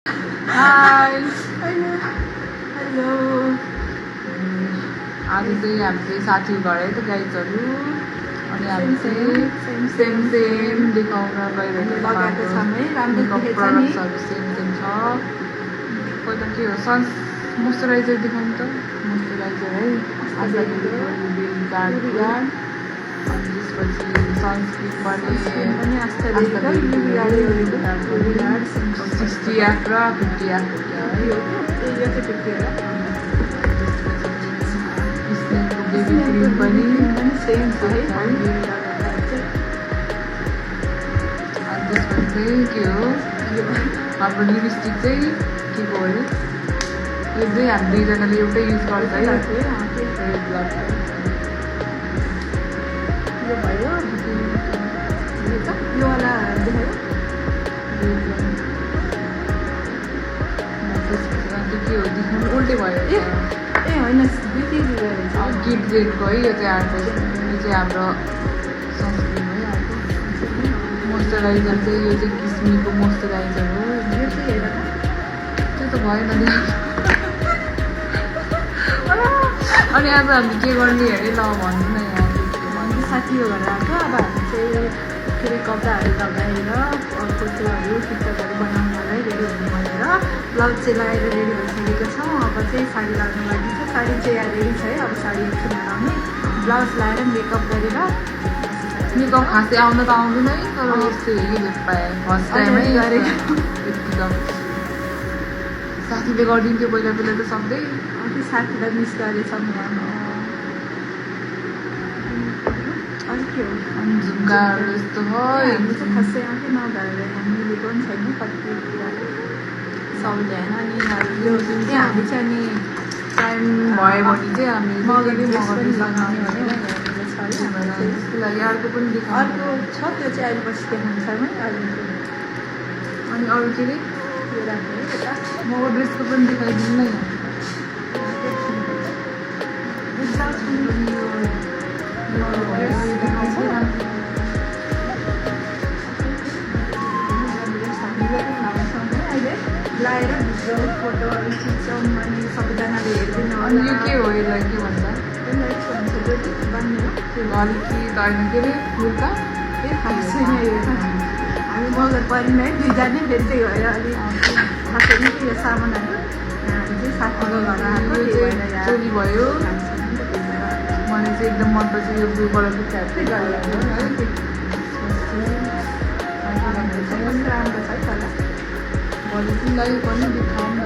Hi hello आज चाहिँ हामीले साथीको घर है त गाइजहरू अनि हामी चाहिँ सेम देखाउन गइरहेको लगाएको छ है राम्रो देखेछ नि प्रडक्ट्सहरू सेम छ। पहिला के हो मोइस्चराइजर देखाउनु त मोइस्चराइजर है कार्ड अनि त्यसपछि सनस्क्रिन पनि 60 एफ र 50 एफ बेबी क्रिम पनि सेम छ है अनि त्यसपछि चाहिँ के हो हाम्रो लिपस्टिक चाहिँ के को हो यो चाहिँ हामी दुईजनाले एउटै युज गर्छ है रेड ब्लड यो भयो यो वाला देखायो के हो देख्नु उल्टै भयो ए होइन दुई तिन रहेछ गिफ्ट ग्रेडको है यो चाहिँ अर्को यो चाहिँ हाम्रो सनस्क्रिन है अर्को मोइस्चराइजर चाहिँ यो चाहिँ किस्मीको मोइस्चराइजर हो यो चाहिँ हेर त्यो त भएन नि अनि आज हामी के गर्ने अरे ल भन्नु न यहाँ साथीको घर आएको अब हामी चाहिँ के अरे कपडाहरू लगाएर फोटोहरू पिक्चरहरू बनाउनलाई रेडी हुनु भनेर ब्लाउज चाहिँ लगाएर रेडी भइसकेको छौँ। अब चाहिँ साडी लगाउनु लागि छ साडी चाहिँ यहाँ रेडी छ है अब साडी एकछिन लगाउने ब्लाउज लगाएर मेकअप गरेर मेकअप खासै आउन त आउँदैन है तर यस्तो हेरि पाएँ फर्स्ट टाइम है गरेको साथीले गरिदिन्थ्यो पहिला त सक्दै त्यो साथीलाई मिस गरेछौँ अरू के हो अनि झुम्काहरू यस्तो हामी भयो चाहिँ खासै आउँथ्यो नभएर यहाँ मिलेको पनि छैन कति कुराहरू सक्दैन अनि यो हामी चाहिँ अनि टाइम भयो भने चाहिँ हामी मगरी ड्रेस पनि लगाउने लगाउने भने त्यसको लागि अर्को पनि देखाउनु अर्को छ त्यो चाहिँ अहिले पछि देखाउँछ है अहिले अनि अरू के अरे यो राख्ने यता मको ड्रेसको पनि देखाइदिनु न लगाएर भिडियो फोटोहरू खिच्छौँ अनि सबैजनाले हेरिदिनु अनि यो के हो यसलाई के भन्छ यसलाई के भन्छ ज्योति बन्ने हो त्यो घल्की त होइन के अरे फुल्का ए थाहा छैन यो हामी मगर परिन है दुईजना भेट्दै गयो अलिक थाहा छैन कि यो सामानहरू हामी चाहिँ साथीको घर आएको चोली भयो मलाई चाहिँ एकदम मनपर्छ यो ब्लू कलरको फ्याब्रिक राम्रो छ है तल भोलिलाई पनि देखाउन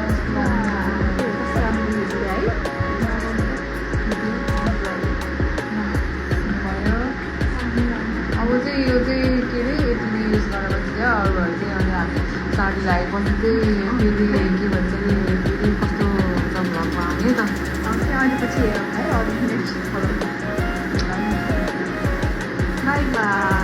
अब चाहिँ यो चाहिँ के अरे यतिले युज गरेपछि चाहिँ अरूहरू चाहिँ अनि हामी साडी लगाएपछि चाहिँ फेरि के भन्छ अरे फेरि कस्तो हुन्छ घरमा हाल्ने त अहिले पछि हेरौँ है अरू नेक्स्ट बाई बाई